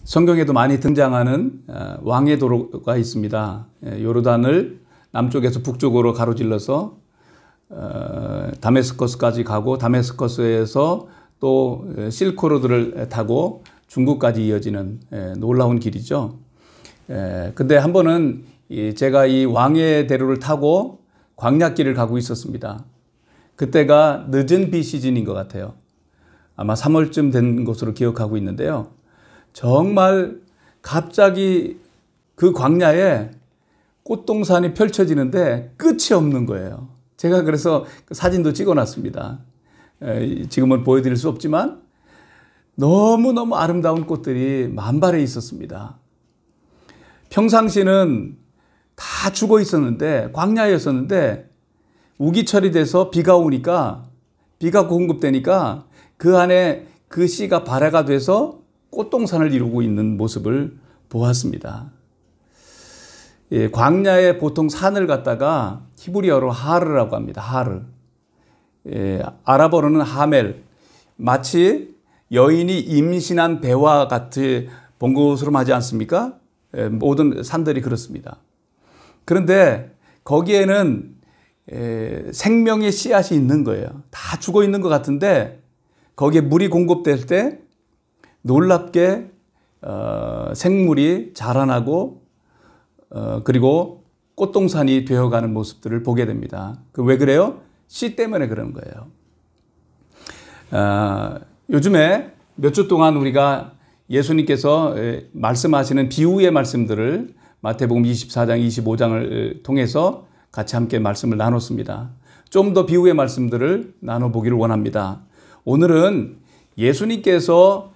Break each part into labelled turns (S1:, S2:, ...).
S1: 성경에도 많이 등장하는 왕의 도로가 있습니다. 요르단을 남쪽에서 북쪽으로 가로질러서 다메스커스까지 가고 다메스커스에서 또 실크로드를 타고 중국까지 이어지는 놀라운 길이죠. 근데 한 번은 제가 이 왕의 대로를 타고 광야길을 가고 있었습니다. 그때가 늦은 비 시즌인 것 같아요. 아마 3월쯤 된 것으로 기억하고 있는데요. 정말 갑자기 그 광야에 꽃동산이 펼쳐지는데 끝이 없는 거예요. 제가 그래서 사진도 찍어놨습니다. 지금은 보여드릴 수 없지만 너무너무 아름다운 꽃들이 만발해 있었습니다. 평상시는 다 죽어 있었는데, 광야였었는데 우기철이 돼서 비가 오니까, 비가 공급되니까 그 안에 그 씨가 발해가 돼서 꽃동산을 이루고 있는 모습을 보았습니다. 광야에 보통 산을 갖다가 히브리어로 하르라고 합니다. 하르. 아랍어로는 하멜. 마치 여인이 임신한 배와 같이 번거스름하지 않습니까? 모든 산들이 그렇습니다. 그런데 거기에는 생명의 씨앗이 있는 거예요. 다 죽어 있는 것 같은데 거기에 물이 공급될 때 놀랍게 생물이 자라나고 그리고 꽃동산이 되어가는 모습들을 보게 됩니다. 왜 그래요? 씨 때문에 그런 거예요. 요즘에 몇 주 동안 우리가 예수님께서 말씀하시는 비유의 말씀들을 마태복음 24장, 25장을 통해서 같이 함께 말씀을 나눴습니다. 좀 더 비유의 말씀들을 나눠보기를 원합니다. 오늘은 예수님께서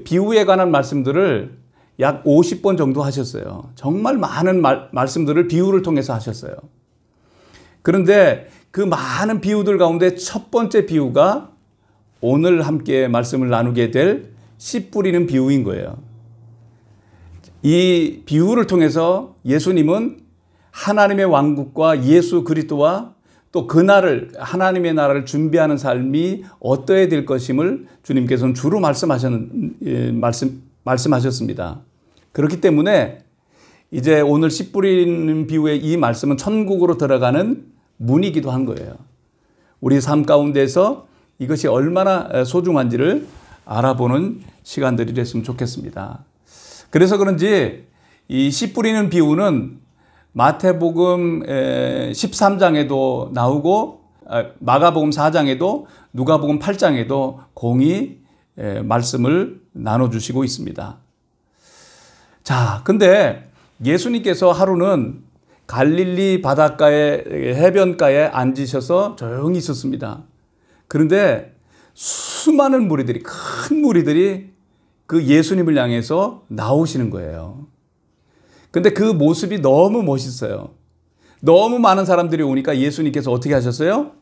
S1: 비유에 관한 말씀들을 약 50번 정도 하셨어요. 정말 많은 말씀들을 비유를 통해서 하셨어요. 그런데 그 많은 비유들 가운데 첫 번째 비유가 오늘 함께 말씀을 나누게 될 씨 뿌리는 비유인 거예요. 이 비유를 통해서 예수님은 하나님의 왕국과 예수 그리스도와 또 그날을, 하나님의 나라를 준비하는 삶이 어떠해야 될 것임을 주님께서는 주로 말씀하셨습니다. 그렇기 때문에 이제 오늘 씨 뿌리는 비유의 이 말씀은 천국으로 들어가는 문이기도 한 거예요. 우리 삶 가운데서 이것이 얼마나 소중한지를 알아보는 시간들이 됐으면 좋겠습니다. 그래서 그런지 이 씨 뿌리는 비유는 마태복음 13장에도 나오고 마가복음 4장에도 누가복음 8장에도 공히 말씀을 나눠주시고 있습니다. 자, 근데 예수님께서 하루는 갈릴리 바닷가에 해변가에 앉으셔서 조용히 있었습니다. 그런데 수많은 무리들이, 큰 무리들이 그 예수님을 향해서 나오시는 거예요. 근데 그 모습이 너무 멋있어요. 너무 많은 사람들이 오니까 예수님께서 어떻게 하셨어요?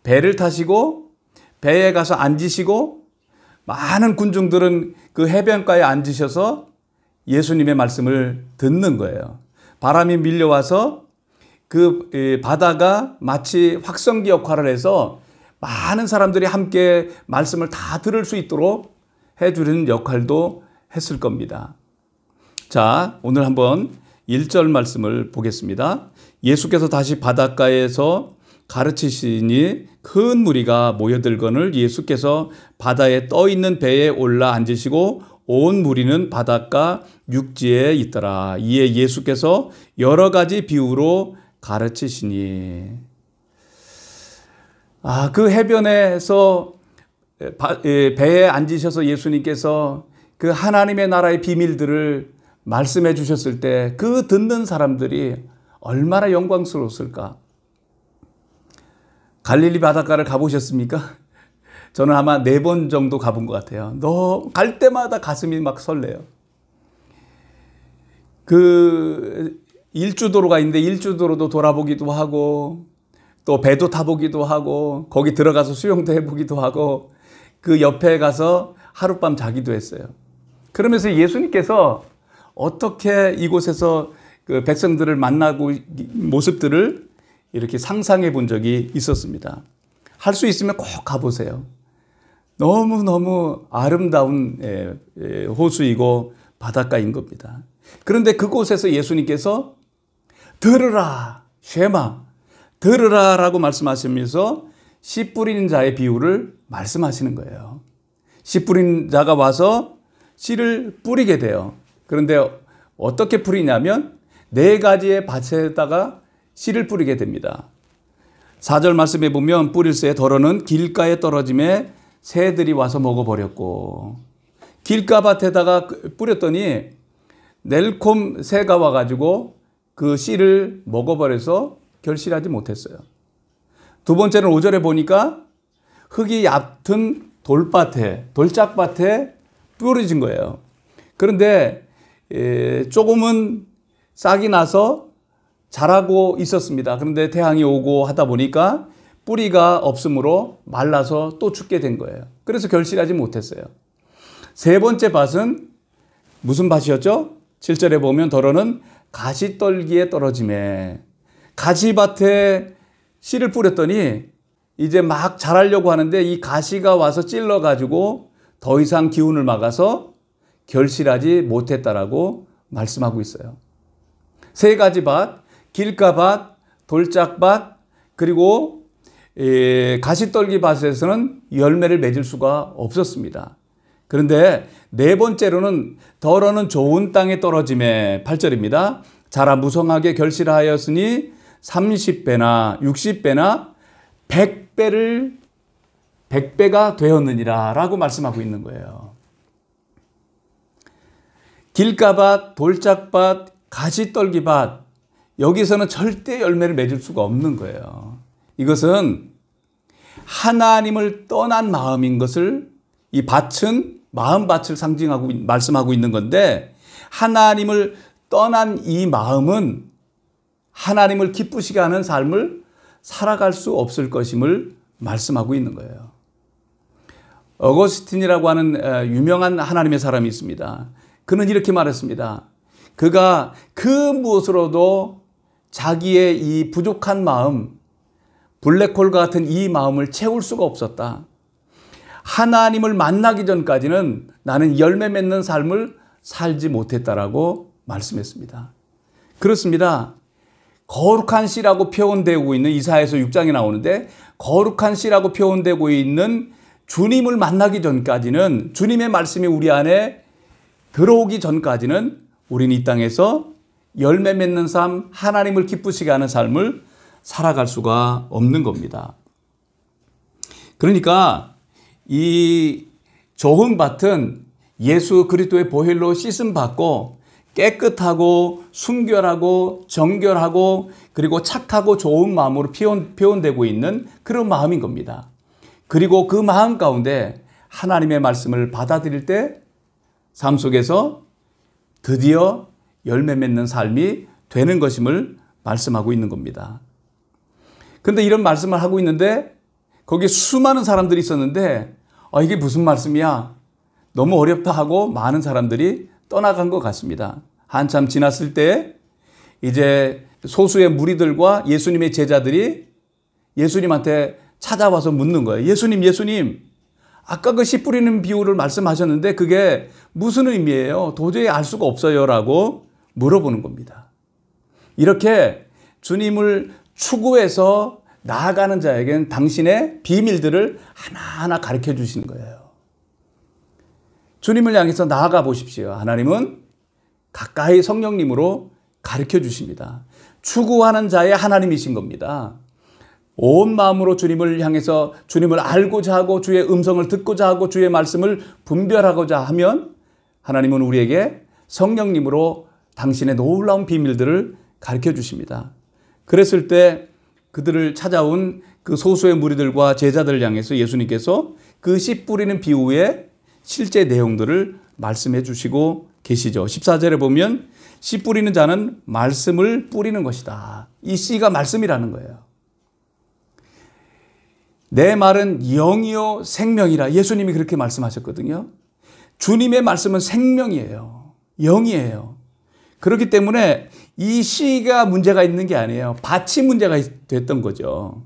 S1: 배를 타시고 배에 가서 앉으시고 많은 군중들은 그 해변가에 앉으셔서 예수님의 말씀을 듣는 거예요. 바람이 밀려와서 그 바다가 마치 확성기 역할을 해서 많은 사람들이 함께 말씀을 다 들을 수 있도록 해주는 역할도 했을 겁니다. 자, 오늘 한번 1절 말씀을 보겠습니다. 예수께서 다시 바닷가에서 가르치시니 큰 무리가 모여들거늘 예수께서 바다에 떠 있는 배에 올라 앉으시고 온 무리는 바닷가 육지에 있더라. 이에 예수께서 여러 가지 비유로 가르치시니. 그 해변에서 배에 앉으셔서 예수님께서 그 하나님의 나라의 비밀들을 말씀해 주셨을 때 그 듣는 사람들이 얼마나 영광스러웠을까? 갈릴리 바닷가를 가보셨습니까? 저는 아마 4번 정도 가본 것 같아요. 갈 때마다 가슴이 막 설레요. 그 일주도로가 있는데 일주도로도 돌아보기도 하고 또 배도 타보기도 하고 거기 들어가서 수영도 해보기도 하고 그 옆에 가서 하룻밤 자기도 했어요. 그러면서 예수님께서 어떻게 이곳에서 그 백성들을 만나고 모습들을 이렇게 상상해 본 적이 있었습니다. 할 수 있으면 꼭 가보세요. 너무너무 아름다운 호수이고 바닷가인 겁니다. 그런데 그곳에서 예수님께서 들으라, 쉐마, 들으라 라고 말씀하시면서 씨 뿌리는 자의 비유를 말씀하시는 거예요. 씨 뿌리는 자가 와서 씨를 뿌리게 돼요. 그런데 어떻게 뿌리냐면 4가지의 밭에다가 씨를 뿌리게 됩니다. 4절 말씀에 보면 뿌릴새 덜어는 길가에 떨어짐에 새들이 와서 먹어버렸고, 길가밭에다가 뿌렸더니 넬콤 새가 와가지고 그 씨를 먹어버려서 결실하지 못했어요. 두 번째는 5절에 보니까 흙이 얕은 돌짝밭에 뿌려진 거예요. 그런데 조금은 싹이 나서 자라고 있었습니다. 그런데 태양이 오고 하다 보니까 뿌리가 없으므로 말라서 또 죽게 된 거예요. 그래서 결실하지 못했어요. 세 번째 밭은 무슨 밭이었죠? 7절에 보면 덜어는 가시떨기에 떨어짐에, 가시밭에 씨를 뿌렸더니 이제 막 자라려고 하는데 이 가시가 와서 찔러가지고 더 이상 기운을 막아서 결실하지 못했다라고 말씀하고 있어요. 3가지 밭, 길가밭, 돌짝밭, 그리고 가시떨기 밭에서는 열매를 맺을 수가 없었습니다. 그런데 4번째로는 덜어는 좋은 땅에 떨어짐에, 8절입니다. 자라 무성하게 결실하였으니 30배나 60배나 100배가 되었느니라 라고 말씀하고 있는 거예요. 길가밭, 돌짝밭, 가시떨기밭, 여기서는 절대 열매를 맺을 수가 없는 거예요. 이것은 하나님을 떠난 마음인 것을, 이 밭은 마음밭을 상징하고 말씀하고 있는 건데, 하나님을 떠난 이 마음은 하나님을 기쁘시게 하는 삶을 살아갈 수 없을 것임을 말씀하고 있는 거예요. 어거스틴이라고 하는 유명한 하나님의 사람이 있습니다. 그는 이렇게 말했습니다. 그가 그 무엇으로도 자기의 이 부족한 마음, 블랙홀과 같은 이 마음을 채울 수가 없었다. 하나님을 만나기 전까지는 나는 열매 맺는 삶을 살지 못했다라고 말씀했습니다. 그렇습니다. 거룩한 씨라고 표현되고 있는, 이사야서 6장에 나오는데 거룩한 씨라고 표현되고 있는 주님을 만나기 전까지는, 주님의 말씀이 우리 안에 들어오기 전까지는 우리는 이 땅에서 열매 맺는 삶, 하나님을 기쁘시게 하는 삶을 살아갈 수가 없는 겁니다. 그러니까 이 좋은 밭은 예수 그리스도의 보혈로 씻음 받고 깨끗하고 순결하고 정결하고 그리고 착하고 좋은 마음으로 표현되고 있는 그런 마음인 겁니다. 그리고 그 마음 가운데 하나님의 말씀을 받아들일 때 삶 속에서 드디어 열매 맺는 삶이 되는 것임을 말씀하고 있는 겁니다. 그런데 이런 말씀을 하고 있는데 거기에 수많은 사람들이 있었는데 이게 무슨 말씀이야? 너무 어렵다 하고 많은 사람들이 떠나간 것 같습니다. 한참 지났을 때 이제 소수의 무리들과 예수님의 제자들이 예수님한테 찾아와서 묻는 거예요. 예수님, 아까 그 씨 뿌리는 비유를 말씀하셨는데 그게 무슨 의미예요? 도저히 알 수가 없어요 라고 물어보는 겁니다. 이렇게 주님을 추구해서 나아가는 자에게는 당신의 비밀들을 하나하나 가르쳐 주시는 거예요. 주님을 향해서 나아가 보십시오. 하나님은 가까이 성령님으로 가르쳐 주십니다. 추구하는 자의 하나님이신 겁니다. 온 마음으로 주님을 향해서 주님을 알고자 하고 주의 음성을 듣고자 하고 주의 말씀을 분별하고자 하면 하나님은 우리에게 성령님으로 당신의 놀라운 비밀들을 가르쳐 주십니다. 그랬을 때 그들을 찾아온 그 소수의 무리들과 제자들을 향해서 예수님께서 그 씨 뿌리는 비유의 실제 내용들을 말씀해 주시고 계시죠. 14절에 보면 씨 뿌리는 자는 말씀을 뿌리는 것이다. 이 씨가 말씀이라는 거예요. 내 말은 영이요 생명이라 예수님이 그렇게 말씀하셨거든요. 주님의 말씀은 생명이에요. 영이에요. 그렇기 때문에 이 씨가 문제가 있는 게 아니에요. 밭이 문제가 됐던 거죠.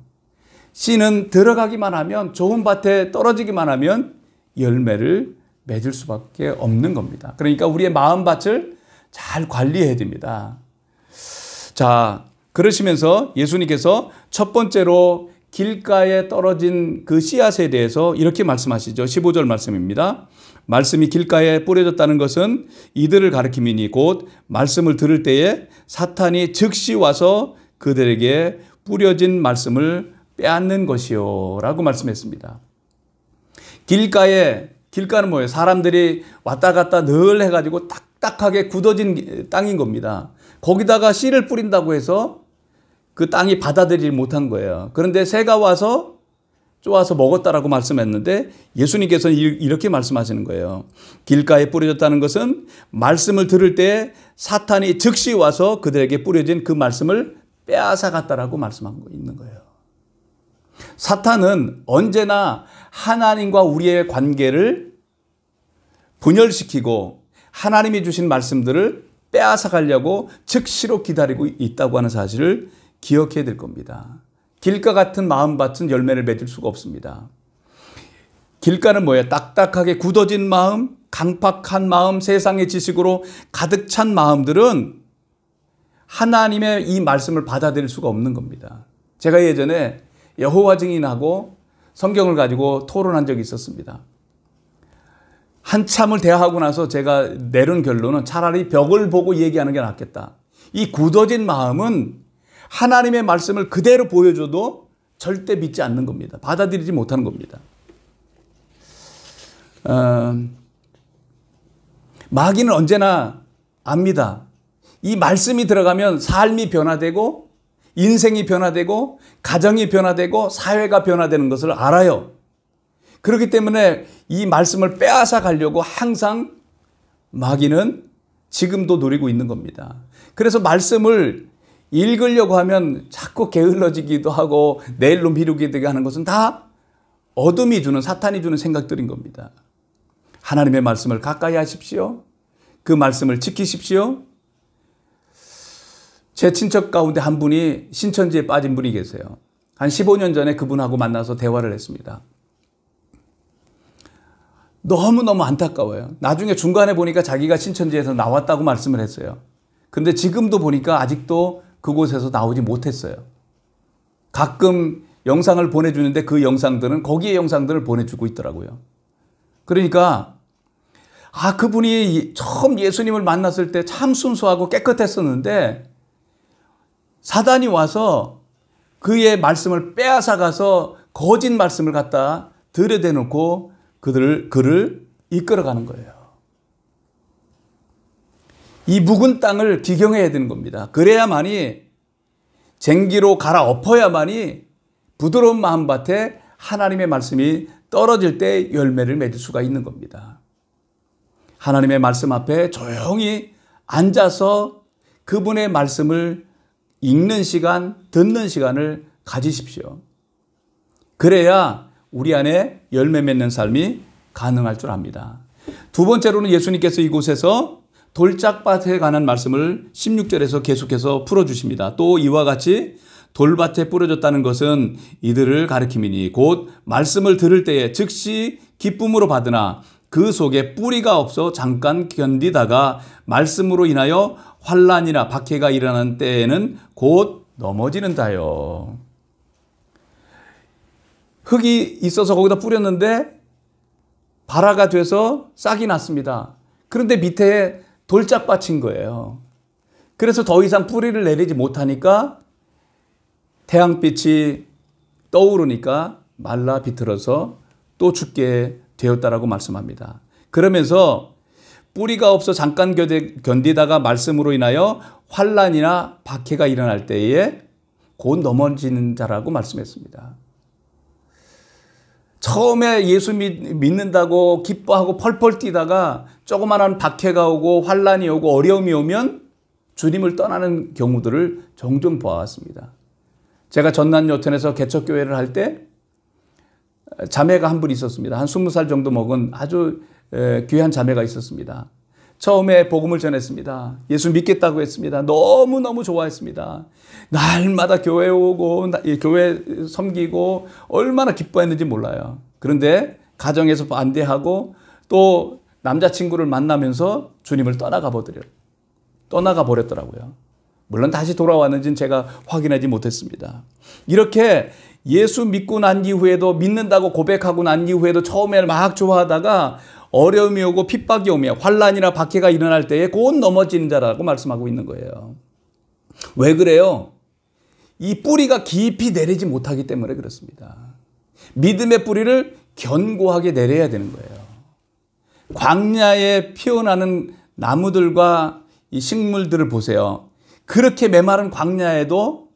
S1: 씨는 들어가기만 하면, 좋은 밭에 떨어지기만 하면 열매를 맺을 수밖에 없는 겁니다. 그러니까 우리의 마음밭을 잘 관리해야 됩니다. 자, 그러시면서 예수님께서 첫 번째로 길가에 떨어진 그 씨앗에 대해서 이렇게 말씀하시죠. 15절 말씀입니다. 말씀이 길가에 뿌려졌다는 것은 이들을 가리킴이니 곧 말씀을 들을 때에 사탄이 즉시 와서 그들에게 뿌려진 말씀을 빼앗는 것이요 라고 말씀했습니다. 길가는 뭐예요? 사람들이 왔다 갔다 늘 해가지고 딱딱하게 굳어진 땅인 겁니다. 거기다가 씨를 뿌린다고 해서 그 땅이 받아들이지 못한 거예요. 그런데 새가 와서 쪼아서 먹었다라고 말씀했는데 예수님께서는 이렇게 말씀하시는 거예요. 길가에 뿌려졌다는 것은 말씀을 들을 때 사탄이 즉시 와서 그들에게 뿌려진 그 말씀을 빼앗아 갔다라고 말씀하고 있는 거예요. 사탄은 언제나 하나님과 우리의 관계를 분열시키고 하나님이 주신 말씀들을 빼앗아 가려고 즉시로 기다리고 있다고 하는 사실을 기억해야 될 겁니다. 길가 같은 마음밭은 열매를 맺을 수가 없습니다. 길가는 뭐예요? 딱딱하게 굳어진 마음, 강팍한 마음, 세상의 지식으로 가득 찬 마음들은 하나님의 이 말씀을 받아들일 수가 없는 겁니다. 제가 예전에 여호와 증인하고 성경을 가지고 토론한 적이 있었습니다. 한참을 대화하고 나서 제가 내린 결론은 차라리 벽을 보고 얘기하는 게 낫겠다. 이 굳어진 마음은 하나님의 말씀을 그대로 보여줘도 절대 믿지 않는 겁니다. 받아들이지 못하는 겁니다. 마귀는 언제나 압니다. 이 말씀이 들어가면 삶이 변화되고 인생이 변화되고 가정이 변화되고 사회가 변화되는 것을 알아요. 그렇기 때문에 이 말씀을 빼앗아 가려고 항상 마귀는 지금도 노리고 있는 겁니다. 그래서 말씀을 읽으려고 하면 자꾸 게을러지기도 하고 내일로 미루기도 하는 것은 다 어둠이 주는 사탄이 주는 생각들인 겁니다. 하나님의 말씀을 가까이 하십시오. 그 말씀을 지키십시오. 제 친척 가운데 한 분이 신천지에 빠진 분이 계세요. 한 15년 전에 그분하고 만나서 대화를 했습니다. 너무너무 안타까워요. 나중에 중간에 보니까 자기가 신천지에서 나왔다고 말씀을 했어요. 근데 지금도 보니까 아직도 그곳에서 나오지 못했어요. 가끔 영상을 보내주는데 그 영상들은 거기에 영상들을 보내주고 있더라고요. 그러니까 그분이 처음 예수님을 만났을 때 참 순수하고 깨끗했었는데 사단이 와서 그의 말씀을 빼앗아 가서 거짓 말씀을 갖다 들여대놓고 그를 이끌어가는 거예요. 이 묵은 땅을 기경해야 되는 겁니다. 그래야만이 쟁기로 갈아엎어야만이 부드러운 마음밭에 하나님의 말씀이 떨어질 때 열매를 맺을 수가 있는 겁니다. 하나님의 말씀 앞에 조용히 앉아서 그분의 말씀을 읽는 시간, 듣는 시간을 가지십시오. 그래야 우리 안에 열매 맺는 삶이 가능할 줄 압니다. 두 번째로는 예수님께서 이곳에서 돌짝밭에 관한 말씀을 16절에서 계속해서 풀어주십니다. 또 이와 같이 돌밭에 뿌려졌다는 것은 이들을 가리킴이니 곧 말씀을 들을 때에 즉시 기쁨으로 받으나 그 속에 뿌리가 없어 잠깐 견디다가 말씀으로 인하여 환난이나 박해가 일어나는 때에는 곧 넘어지는다요. 흙이 있어서 거기다 뿌렸는데 발화가 돼서 싹이 났습니다. 그런데 밑에 돌짝밭인 거예요. 그래서 더 이상 뿌리를 내리지 못하니까 태양빛이 떠오르니까 말라 비틀어서 또 죽게 되었다라고 말씀합니다. 그러면서 뿌리가 없어 잠깐 견디다가 말씀으로 인하여 환난이나 박해가 일어날 때에 곧 넘어지는 자라고 말씀했습니다. 처음에 예수 믿는다고 기뻐하고 펄펄 뛰다가 조그마한 박해가 오고 환난이 오고 어려움이 오면 주님을 떠나는 경우들을 종종 보아왔습니다. 제가 전남 여천에서 개척교회를 할 때 자매가 한 분 있었습니다. 한 20살 정도 먹은 아주 귀한 자매가 있었습니다. 처음에 복음을 전했습니다. 예수 믿겠다고 했습니다. 너무너무 좋아했습니다. 날마다 교회 오고 교회 섬기고 얼마나 기뻐했는지 몰라요. 그런데 가정에서 반대하고 또 남자친구를 만나면서 주님을 떠나가 버렸더라고요. 물론 다시 돌아왔는지는 제가 확인하지 못했습니다. 이렇게 예수 믿고 난 이후에도, 믿는다고 고백하고 난 이후에도 처음에는 막 좋아하다가 어려움이 오고 핍박이 오며 환난이나 박해가 일어날 때에 곧 넘어지는 자라고 말씀하고 있는 거예요. 왜 그래요? 이 뿌리가 깊이 내리지 못하기 때문에 그렇습니다. 믿음의 뿌리를 견고하게 내려야 되는 거예요. 광야에 피어나는 나무들과 이 식물들을 보세요. 그렇게 메마른 광야에도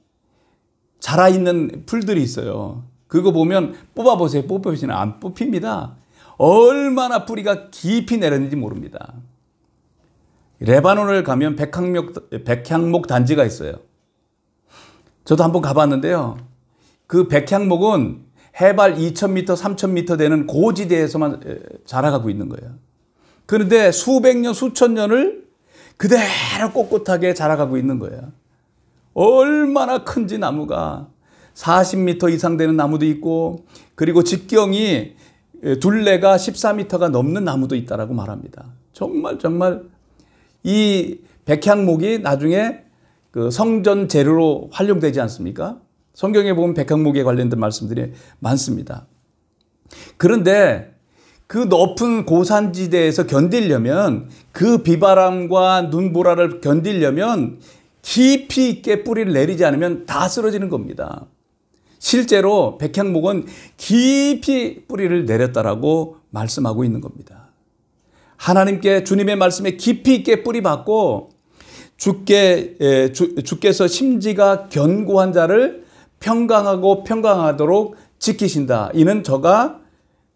S1: 자라있는 풀들이 있어요. 그거 보면 뽑아보세요. 뽑히시면 안 뽑힙니다. 얼마나 뿌리가 깊이 내렸는지 모릅니다. 레바논을 가면 백향목 단지가 있어요. 저도 한번 가봤는데요. 그 백향목은 해발 2,000m, 3,000m 되는 고지대에서만 자라가고 있는 거예요. 그런데 수백 년, 수천 년을 그대로 꼿꼿하게 자라가고 있는 거예요. 얼마나 큰지 나무가 40m 이상 되는 나무도 있고, 그리고 직경이 둘레가 14m가 넘는 나무도 있다라고 말합니다. 정말 이 백향목이 나중에 그 성전 재료로 활용되지 않습니까? 성경에 보면 백향목에 관련된 말씀들이 많습니다. 그런데 그 높은 고산지대에서 견디려면, 그 비바람과 눈보라를 견디려면 깊이 있게 뿌리를 내리지 않으면 다 쓰러지는 겁니다. 실제로 백향목은 깊이 뿌리를 내렸다라고 말씀하고 있는 겁니다. 하나님께, 주님의 말씀에 깊이 있게 뿌리 받고 주께서 심지가 견고한 자를 평강하도록 지키신다. 이는 저가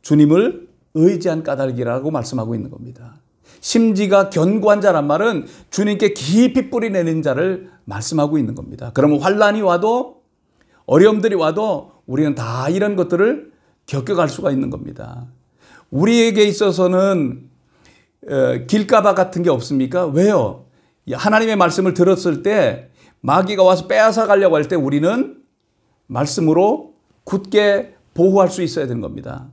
S1: 주님을 의지한 까닭이라고 말씀하고 있는 겁니다. 심지가 견고한 자란 말은 주님께 깊이 뿌리 내는 자를 말씀하고 있는 겁니다. 그러면 환난이 와도, 어려움들이 와도 우리는 다 이런 것들을 겪어갈 수가 있는 겁니다. 우리에게 있어서는 길가박 같은 게 없습니까? 왜요? 하나님의 말씀을 들었을 때 마귀가 와서 빼앗아 가려고 할 때 우리는 말씀으로 굳게 보호할 수 있어야 되는 겁니다.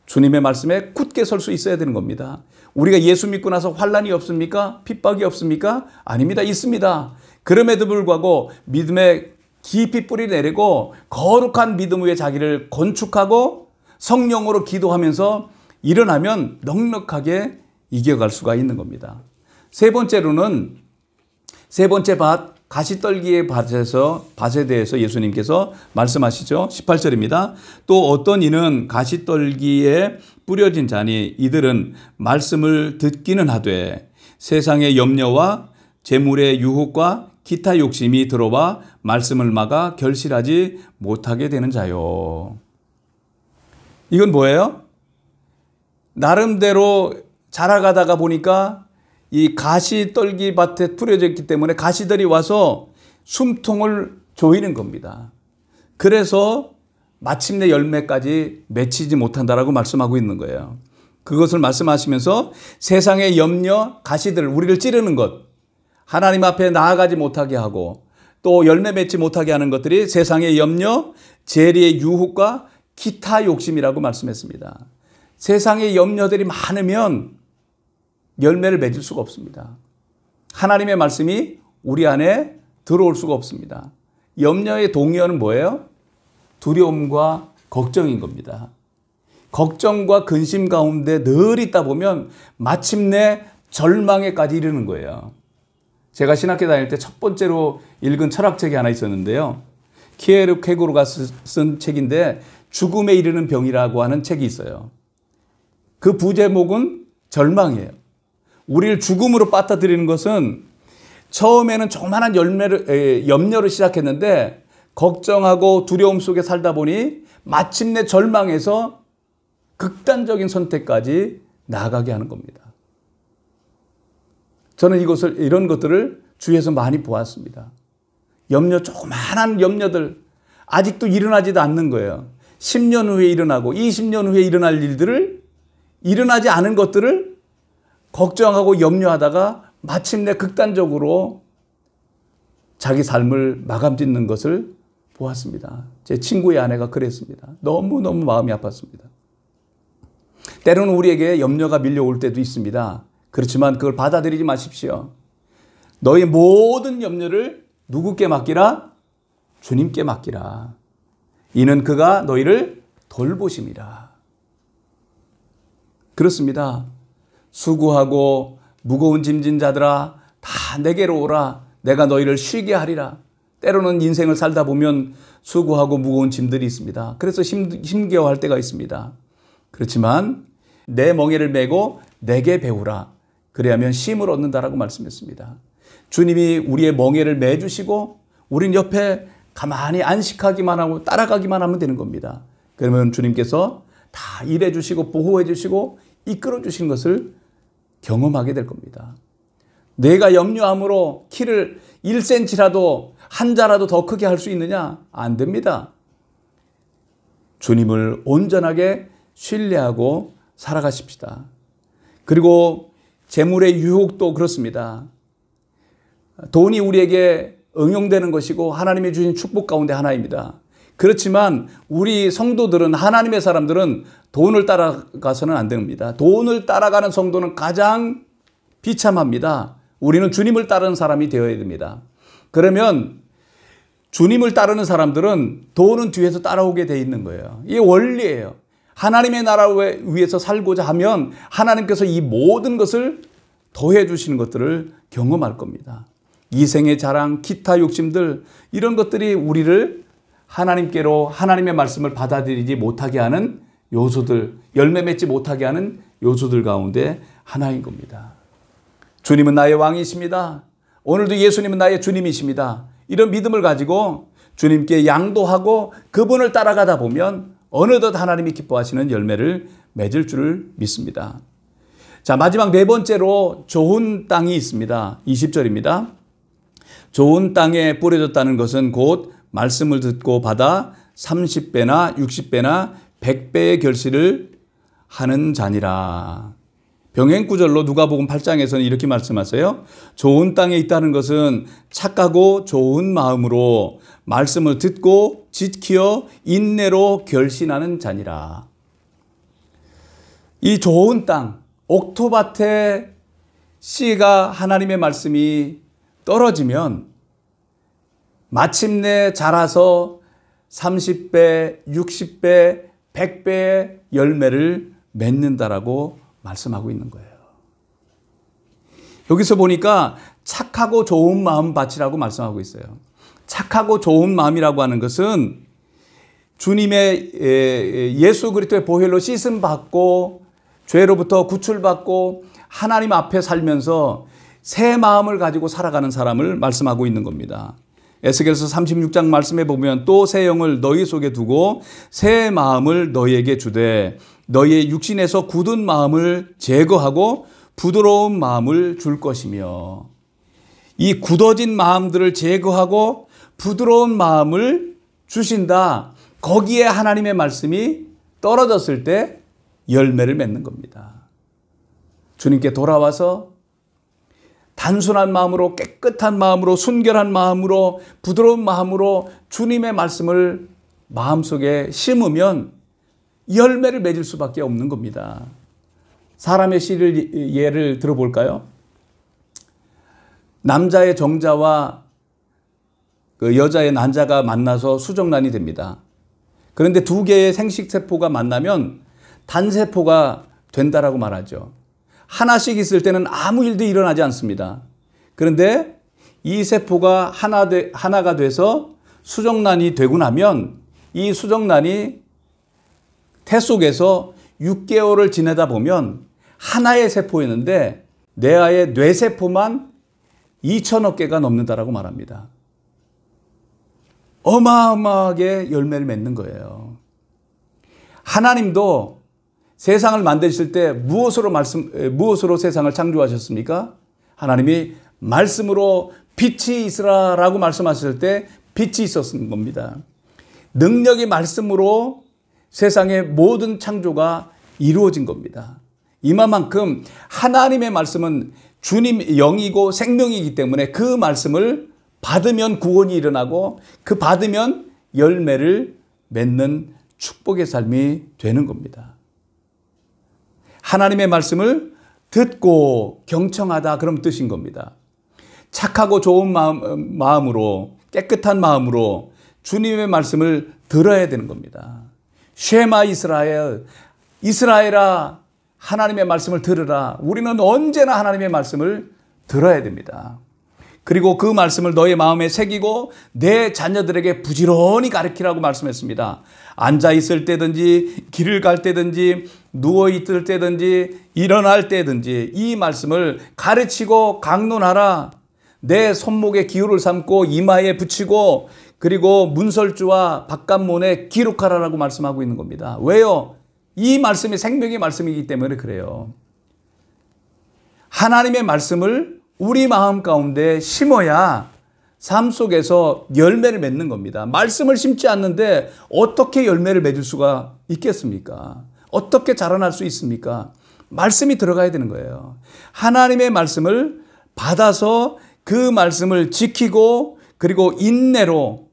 S1: 주님의 말씀에 굳게 설 수 있어야 되는 겁니다. 우리가 예수 믿고 나서 환난이 없습니까? 핍박이 없습니까? 아닙니다. 있습니다. 그럼에도 불구하고 믿음에 깊이 뿌리 내리고 거룩한 믿음 위에 자기를 건축하고 성령으로 기도하면서 일어나면 넉넉하게 이겨갈 수가 있는 겁니다. 세 번째 밭, 가시떨기의 밭에 대해서 예수님께서 말씀하시죠. 18절입니다. 또 어떤 이는 가시떨기에 뿌려진 자니 이들은 말씀을 듣기는 하되 세상의 염려와 재물의 유혹과 기타 욕심이 들어와 말씀을 막아 결실하지 못하게 되는 자요. 이건 뭐예요? 나름대로 자라가다가 보니까 이 가시떨기 밭에 뿌려져 있기 때문에 가시들이 와서 숨통을 조이는 겁니다. 그래서 마침내 열매까지 맺히지 못한다라고 말씀하고 있는 거예요. 그것을 말씀하시면서 세상의 염려, 가시들, 우리를 찌르는 것, 하나님 앞에 나아가지 못하게 하고 또 열매 맺지 못하게 하는 것들이 세상의 염려, 재리의 유혹과 기타 욕심이라고 말씀했습니다. 세상의 염려들이 많으면 열매를 맺을 수가 없습니다. 하나님의 말씀이 우리 안에 들어올 수가 없습니다. 염려의 동의어는 뭐예요? 두려움과 걱정인 겁니다. 걱정과 근심 가운데 늘 있다 보면 마침내 절망에까지 이르는 거예요. 제가 신학교 다닐 때 첫 번째로 읽은 철학책이 하나 있었는데요. 키에르케고르가 쓴 책인데 죽음에 이르는 병이라고 하는 책이 있어요. 그 부제목은 절망이에요. 우리를 죽음으로 빠뜨리는 것은 처음에는 조그마한 염려를 시작했는데 걱정하고 두려움 속에 살다 보니 마침내 절망해서 극단적인 선택까지 나아가게 하는 겁니다. 저는 이런 것들을 주위에서 많이 보았습니다. 조그마한 염려들 아직도 일어나지도 않는 거예요. 10년 후에 일어나고 20년 후에 일어날 일들을, 일어나지 않은 것들을 걱정하고 염려하다가 마침내 극단적으로 자기 삶을 마감짓는 것을 보았습니다. 제 친구의 아내가 그랬습니다. 너무너무 마음이 아팠습니다. 때로는 우리에게 염려가 밀려올 때도 있습니다. 그렇지만 그걸 받아들이지 마십시오. 너희 모든 염려를 누구께 맡기라? 주님께 맡기라. 이는 그가 너희를 돌보심이라. 그렇습니다. 수고하고 무거운 짐진 자들아 다 내게로 오라. 내가 너희를 쉬게 하리라. 때로는 인생을 살다 보면 수고하고 무거운 짐들이 있습니다. 그래서 힘겨워할 때가 있습니다. 그렇지만 내 멍에를 메고 내게 배우라. 그래야면 쉼을 얻는다라고 말씀했습니다. 주님이 우리의 멍에를 매주시고 우린 옆에 가만히 안식하기만 하고 따라가기만 하면 되는 겁니다. 그러면 주님께서 다 일해 주시고 보호해 주시고 이끌어 주시는 것을 경험하게 될 겁니다. 내가 염려함으로 키를 1cm라도 한 자라도 더 크게 할 수 있느냐? 안 됩니다. 주님을 온전하게 신뢰하고 살아가십시다. 그리고 재물의 유혹도 그렇습니다. 돈이 우리에게 응용되는 것이고 하나님이 주신 축복 가운데 하나입니다. 그렇지만 우리 성도들은, 하나님의 사람들은 돈을 따라가서는 안 됩니다. 돈을 따라가는 성도는 가장 비참합니다. 우리는 주님을 따르는 사람이 되어야 됩니다. 그러면 주님을 따르는 사람들은 돈은 뒤에서 따라오게 돼 있는 거예요. 이게 원리예요. 하나님의 나라를 위해서 살고자 하면 하나님께서 이 모든 것을 더해 주시는 것들을 경험할 겁니다. 이생의 자랑, 기타 욕심들, 이런 것들이 우리를 하나님께로, 하나님의 말씀을 받아들이지 못하게 하는 요소들, 열매 맺지 못하게 하는 요소들 가운데 하나인 겁니다. 주님은 나의 왕이십니다. 오늘도 예수님은 나의 주님이십니다. 이런 믿음을 가지고 주님께 양도하고 그분을 따라가다 보면 어느덧 하나님이 기뻐하시는 열매를 맺을 줄을 믿습니다. 자, 마지막 네 번째로 좋은 땅이 있습니다. 20절입니다. 좋은 땅에 뿌려졌다는 것은 곧 말씀을 듣고 받아 30배나 60배나 100배의 결실을 하는 자니라. 병행구절로 누가복음 8장에서는 이렇게 말씀하세요. 좋은 땅에 있다는 것은 착하고 좋은 마음으로 말씀을 듣고 지켜 인내로 결신하는 자니라. 이 좋은 땅, 옥토밭에 씨가 하나님의 말씀이 떨어지면 마침내 자라서 30배, 60배, 100배의 열매를 맺는다라고 말씀하고 있는 거예요. 여기서 보니까 착하고 좋은 마음 밭이라고 말씀하고 있어요. 착하고 좋은 마음이라고 하는 것은 주님의 예수 그리스도의 보혈로 씻음 받고 죄로부터 구출받고 하나님 앞에 살면서 새 마음을 가지고 살아가는 사람을 말씀하고 있는 겁니다. 에스겔서 36장 말씀해 보면 또 새 영을 너희 속에 두고 새 마음을 너희에게 주되 너희의 육신에서 굳은 마음을 제거하고 부드러운 마음을 줄 것이며, 이 굳어진 마음들을 제거하고 부드러운 마음을 주신다. 거기에 하나님의 말씀이 떨어졌을 때 열매를 맺는 겁니다. 주님께 돌아와서 단순한 마음으로, 깨끗한 마음으로, 순결한 마음으로, 부드러운 마음으로 주님의 말씀을 마음속에 심으면 열매를 맺을 수밖에 없는 겁니다. 사람의 예를 들어볼까요? 남자의 정자와 그 여자의 난자가 만나서 수정란이 됩니다. 그런데 두 개의 생식세포가 만나면 단세포가 된다라고 말하죠. 하나씩 있을 때는 아무 일도 일어나지 않습니다. 그런데 이 세포가 하나가 돼서 수정란이 되고 나면 이 수정란이 태 속에서 6개월을 지내다 보면 하나의 세포였는데 내 아의 뇌세포만 2천억 개가 넘는다라고 말합니다. 어마어마하게 열매를 맺는 거예요. 하나님도 세상을 만드실 때 무엇으로 세상을 창조하셨습니까? 하나님이 말씀으로 빛이 있으라라고 말씀하셨을 때 빛이 있었던 겁니다. 능력의 말씀으로 세상의 모든 창조가 이루어진 겁니다. 이만큼 하나님의 말씀은 주님 영이고 생명이기 때문에 그 말씀을 받으면 구원이 일어나고 그 받으면 열매를 맺는 축복의 삶이 되는 겁니다. 하나님의 말씀을 듣고 경청하다 그런 뜻인 겁니다. 착하고 좋은 마음으로 깨끗한 마음으로 주님의 말씀을 들어야 되는 겁니다. 쉐마 이스라엘, 이스라엘아 하나님의 말씀을 들으라. 우리는 언제나 하나님의 말씀을 들어야 됩니다. 그리고 그 말씀을 너의 마음에 새기고 내 자녀들에게 부지런히 가르치라고 말씀했습니다. 앉아 있을 때든지 길을 갈 때든지 누워 있을 때든지 일어날 때든지 이 말씀을 가르치고 강론하라. 내 손목에 기호를 삼고 이마에 붙이고 그리고 문설주와 바깥문에 기록하라라고 말씀하고 있는 겁니다. 왜요? 이 말씀이 생명의 말씀이기 때문에 그래요. 하나님의 말씀을 우리 마음 가운데 심어야 삶 속에서 열매를 맺는 겁니다. 말씀을 심지 않는데 어떻게 열매를 맺을 수가 있겠습니까? 어떻게 자라날 수 있습니까? 말씀이 들어가야 되는 거예요. 하나님의 말씀을 받아서 그 말씀을 지키고 그리고 인내로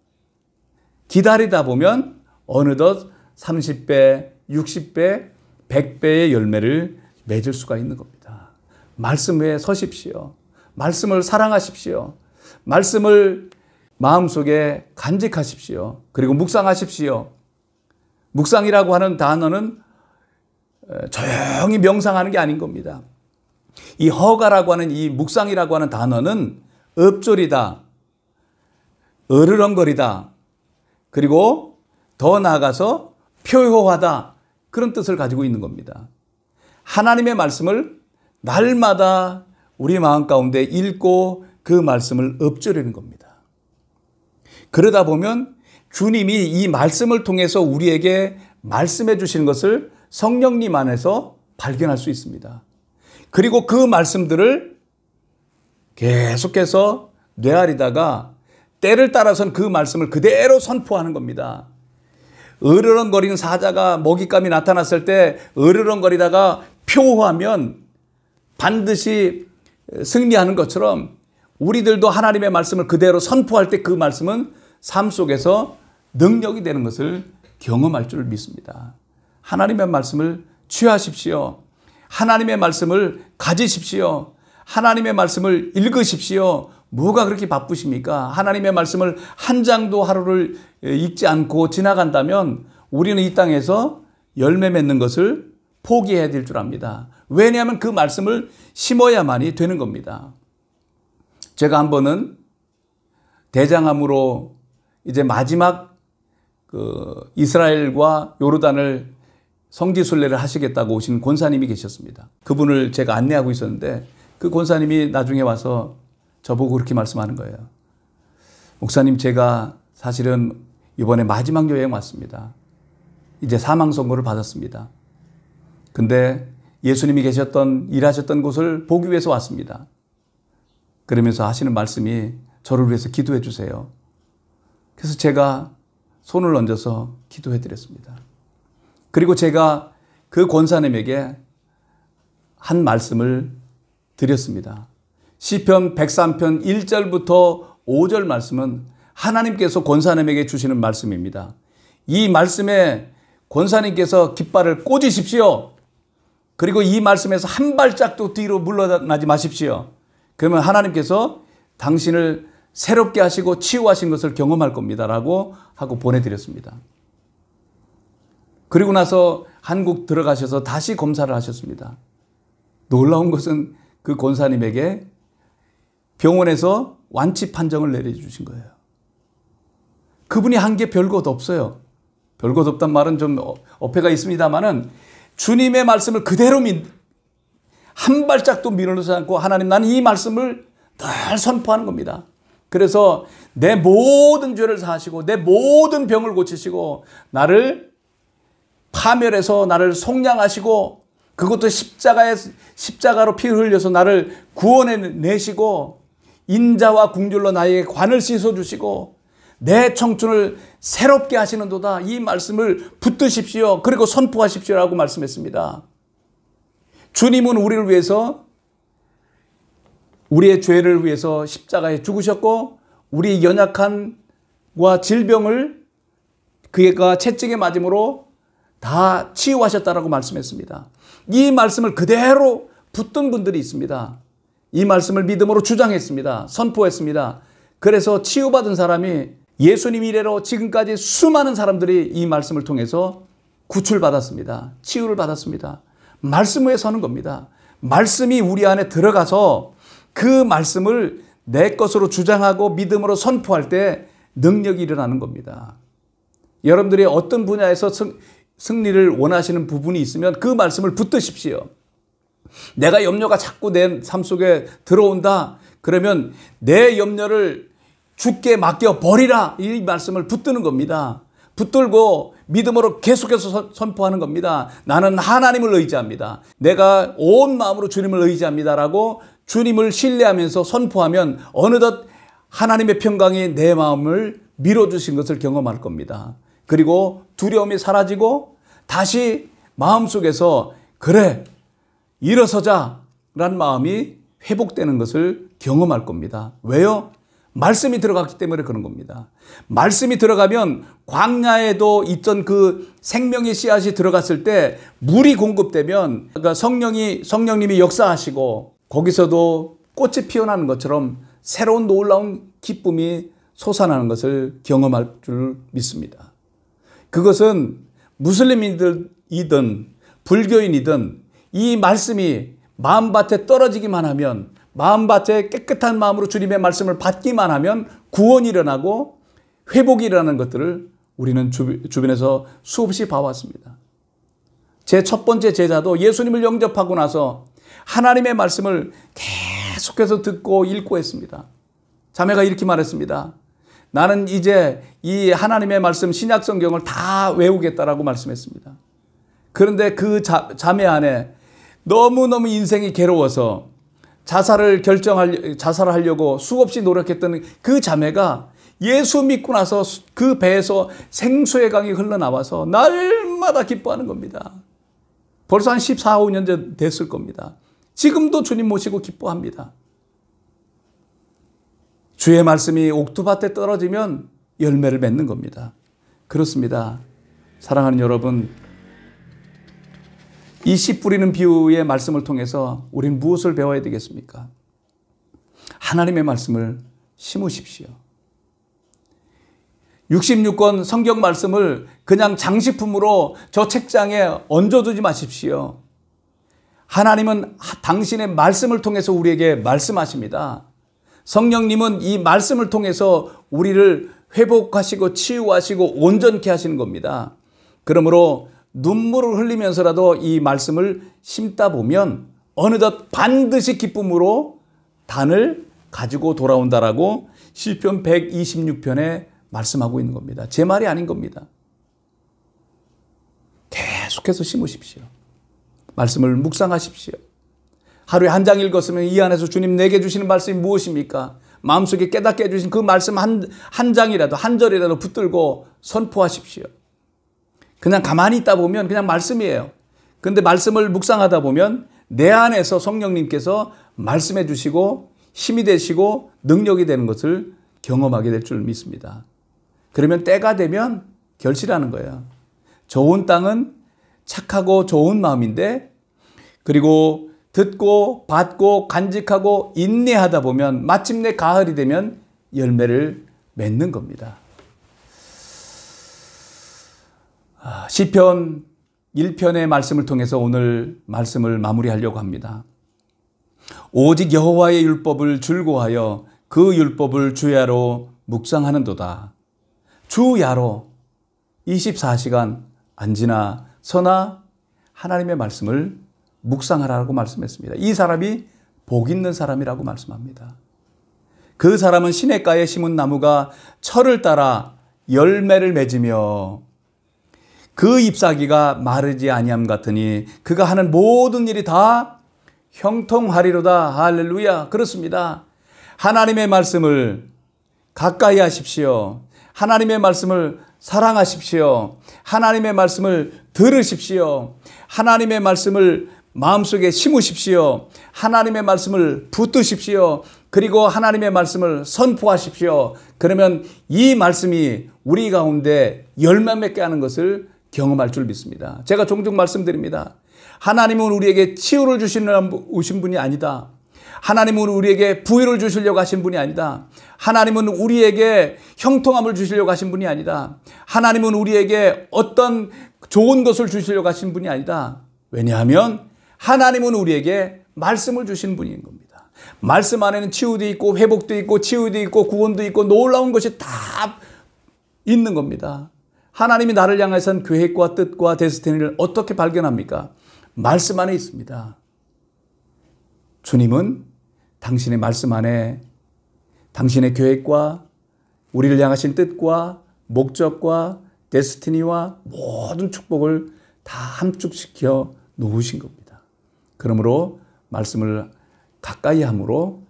S1: 기다리다 보면 어느덧 30배, 60배, 100배의 열매를 맺을 수가 있는 겁니다. 말씀에 서십시오. 말씀을 사랑하십시오. 말씀을 마음속에 간직하십시오. 그리고 묵상하십시오. 묵상이라고 하는 단어는 조용히 명상하는 게 아닌 겁니다. 이 허가라고 하는 이 묵상이라고 하는 단어는 읊조리다, 으르렁거리다, 그리고 더 나아가서 표효하다 그런 뜻을 가지고 있는 겁니다. 하나님의 말씀을 날마다 우리 마음 가운데 읽고 그 말씀을 읊조리는 겁니다. 그러다 보면 주님이 이 말씀을 통해서 우리에게 말씀해 주시는 것을 성령님 안에서 발견할 수 있습니다. 그리고 그 말씀들을 계속해서 뇌아리다가 때를 따라서는 그 말씀을 그대로 선포하는 겁니다. 으르렁거리는 사자가 먹잇감이 나타났을 때 으르렁거리다가 표호하면 반드시 승리하는 것처럼 우리들도 하나님의 말씀을 그대로 선포할 때 그 말씀은 삶 속에서 능력이 되는 것을 경험할 줄 믿습니다. 하나님의 말씀을 취하십시오. 하나님의 말씀을 가지십시오. 하나님의 말씀을 읽으십시오. 뭐가 그렇게 바쁘십니까? 하나님의 말씀을 한 장도 하루를 읽지 않고 지나간다면 우리는 이 땅에서 열매 맺는 것을 포기해야 될 줄 압니다. 왜냐하면 그 말씀을 심어야만이 되는 겁니다. 제가 한 번은 대장암으로 이제 마지막 이스라엘과 요르단을 성지순례를 하시겠다고 오신 권사님이 계셨습니다. 그분을 제가 안내하고 있었는데 그 권사님이 나중에 와서 저보고 그렇게 말씀하는 거예요. 목사님, 제가 사실은 이번에 마지막 여행 왔습니다. 이제 사망 선고를 받았습니다. 근데 예수님이 계셨던 일하셨던 곳을 보기 위해서 왔습니다. 그러면서 하시는 말씀이 저를 위해서 기도해 주세요. 그래서 제가 손을 얹어서 기도해 드렸습니다. 그리고 제가 그 권사님에게 한 말씀을 드렸습니다. 시편 103편 1절부터 5절 말씀은 하나님께서 권사님에게 주시는 말씀입니다. 이 말씀에 권사님께서 깃발을 꽂으십시오. 그리고 이 말씀에서 한 발짝도 뒤로 물러나지 마십시오. 그러면 하나님께서 당신을 새롭게 하시고 치유하신 것을 경험할 겁니다. 라고 하고 보내드렸습니다. 그리고 나서 한국 들어가셔서 다시 검사를 하셨습니다. 놀라운 것은 그 권사님에게 병원에서 완치 판정을 내려주신 거예요. 그분이 한 게 별것 없어요. 별것 없단 말은 좀 어폐가 있습니다만은 주님의 말씀을 그대로 한 발짝도 밀어넣지 않고 하나님, 나는 이 말씀을 늘 선포하는 겁니다. 그래서 내 모든 죄를 사하시고 내 모든 병을 고치시고 나를 파멸해서 나를 속량하시고 그것도 십자가로 피 흘려서 나를 구원해내시고 인자와 궁절로 나에게 관을 씻어주시고 내 청춘을 새롭게 하시는도다. 이 말씀을 붙드십시오. 그리고 선포하십시오라고 말씀했습니다. 주님은 우리를 위해서, 우리의 죄를 위해서 십자가에 죽으셨고 우리 연약함과 질병을 그가 채찍에 맞음으로 다 치유하셨다라고 말씀했습니다. 이 말씀을 그대로 붙든 분들이 있습니다. 이 말씀을 믿음으로 주장했습니다. 선포했습니다. 그래서 치유받은 사람이 예수님 이래로 지금까지 수많은 사람들이 이 말씀을 통해서 구출받았습니다. 치유를 받았습니다. 말씀 위에 서는 겁니다. 말씀이 우리 안에 들어가서 그 말씀을 내 것으로 주장하고 믿음으로 선포할 때 능력이 일어나는 겁니다. 여러분들이 어떤 분야에서 승리를 원하시는 부분이 있으면 그 말씀을 붙드십시오. 내가 염려가 자꾸 내 삶 속에 들어온다. 그러면 내 염려를 주께 맡겨 버리라. 이 말씀을 붙드는 겁니다. 붙들고 믿음으로 계속해서 선포하는 겁니다. 나는 하나님을 의지합니다. 내가 온 마음으로 주님을 의지합니다라고 주님을 신뢰하면서 선포하면 어느덧 하나님의 평강이 내 마음을 밀어주신 것을 경험할 겁니다. 그리고 두려움이 사라지고 다시 마음속에서 그래 일어서자 라는 마음이 회복되는 것을 경험할 겁니다. 왜요? 말씀이 들어갔기 때문에 그런 겁니다. 말씀이 들어가면 광야에도 있던 그 생명의 씨앗이 들어갔을 때 물이 공급되면 그러니까 성령님이 역사하시고 거기서도 꽃이 피어나는 것처럼 새로운 놀라운 기쁨이 솟아나는 것을 경험할 줄 믿습니다. 그것은 무슬림이든 불교인이든 이 말씀이 마음밭에 떨어지기만 하면 마음밭에 깨끗한 마음으로 주님의 말씀을 받기만 하면 구원이 일어나고 회복이 일어나는 것들을 우리는 주변에서 수없이 봐왔습니다. 제 첫 번째 제자도 예수님을 영접하고 나서 하나님의 말씀을 계속해서 듣고 읽고 했습니다. 자매가 이렇게 말했습니다. 나는 이제 이 하나님의 말씀 신약 성경을 다 외우겠다라고 말씀했습니다. 그런데 그 자매 안에 너무너무 인생이 괴로워서 자살을 하려고 수없이 노력했던 그 자매가 예수 믿고 나서 그 배에서 생수의 강이 흘러나와서 날마다 기뻐하는 겁니다. 벌써 한 14, 15년 됐을 겁니다. 지금도 주님 모시고 기뻐합니다. 주의 말씀이 옥토밭에 떨어지면 열매를 맺는 겁니다. 그렇습니다. 사랑하는 여러분, 이 씨 뿌리는 비유의 말씀을 통해서 우리는 무엇을 배워야 되겠습니까? 하나님의 말씀을 심으십시오. 66권 성경 말씀을 그냥 장식품으로 저 책장에 얹어두지 마십시오. 하나님은 당신의 말씀을 통해서 우리에게 말씀하십니다. 성령님은 이 말씀을 통해서 우리를 회복하시고 치유하시고 온전케 하시는 겁니다. 그러므로 눈물을 흘리면서라도 이 말씀을 심다 보면 어느덧 반드시 기쁨으로 단을 가지고 돌아온다라고 시편 126편에 말씀하고 있는 겁니다. 제 말이 아닌 겁니다. 계속해서 심으십시오. 말씀을 묵상하십시오. 하루에 한 장 읽었으면 이 안에서 주님 내게 주시는 말씀이 무엇입니까? 마음속에 깨닫게 해주신 그 말씀 한 장이라도 한 절이라도 붙들고 선포하십시오. 그냥 가만히 있다 보면 그냥 말씀이에요. 그런데 말씀을 묵상하다 보면 내 안에서 성령님께서 말씀해 주시고 힘이 되시고 능력이 되는 것을 경험하게 될 줄 믿습니다. 그러면 때가 되면 결실하는 거예요. 좋은 땅은 착하고 좋은 마음인데 그리고 듣고 받고 간직하고 인내하다 보면 마침내 가을이 되면 열매를 맺는 겁니다. 시편 1편의 말씀을 통해서 오늘 말씀을 마무리하려고 합니다. 오직 여호와의 율법을 즐거워하여 그 율법을 주야로 묵상하는도다. 주야로 24시간 앉으나 서나 하나님의 말씀을 묵상하라고 말씀했습니다. 이 사람이 복 있는 사람이라고 말씀합니다. 그 사람은 시냇가에 심은 나무가 철을 따라 열매를 맺으며 그 잎사귀가 마르지 아니함 같으니 그가 하는 모든 일이 다 형통하리로다. 할렐루야. 그렇습니다. 하나님의 말씀을 가까이 하십시오. 하나님의 말씀을 사랑하십시오. 하나님의 말씀을 들으십시오. 하나님의 말씀을 마음속에 심으십시오. 하나님의 말씀을 붙드십시오. 그리고 하나님의 말씀을 선포하십시오. 그러면 이 말씀이 우리 가운데 열매 맺게 하는 것을 경험할 줄 믿습니다. 제가 종종 말씀드립니다. 하나님은 우리에게 치유를 주시는 분이 아니다. 하나님은 우리에게 부유를 주시려고 하신 분이 아니다. 하나님은 우리에게 형통함을 주시려고 하신 분이 아니다. 하나님은 우리에게 어떤 좋은 것을 주시려고 하신 분이 아니다. 왜냐하면 하나님은 우리에게 말씀을 주신 분인 겁니다. 말씀 안에는 치유도 있고 회복도 있고 치유도 있고 구원도 있고 놀라운 것이 다 있는 겁니다. 하나님이 나를 향해선 계획과 뜻과 데스티니를 어떻게 발견합니까? 말씀 안에 있습니다. 주님은 당신의 말씀 안에 당신의 계획과 우리를 향하신 뜻과 목적과 데스티니와 모든 축복을 다 함축시켜 놓으신 겁니다. 그러므로 말씀을 가까이 함으로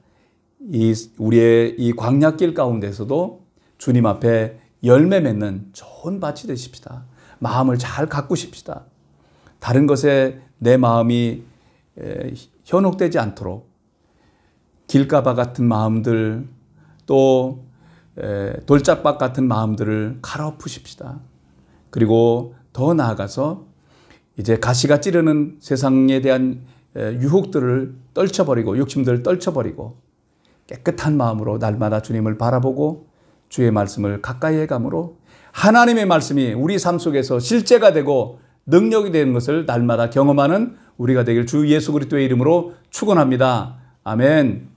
S1: 우리의 이 광야길 가운데서도 주님 앞에 열매 맺는 좋은 밭이 되십시다. 마음을 잘 가꾸십시다. 다른 것에 내 마음이 현혹되지 않도록 길가바 같은 마음들 또 돌짝밭 같은 마음들을 갈아엎으십시다. 그리고 더 나아가서 이제 가시가 찌르는 세상에 대한 유혹들을 떨쳐버리고 욕심들을 떨쳐버리고 깨끗한 마음으로 날마다 주님을 바라보고 주의 말씀을 가까이 해감으로 하나님의 말씀이 우리 삶 속에서 실제가 되고 능력이 되는 것을 날마다 경험하는 우리가 되길 주 예수 그리스도의 이름으로 축원합니다. 아멘.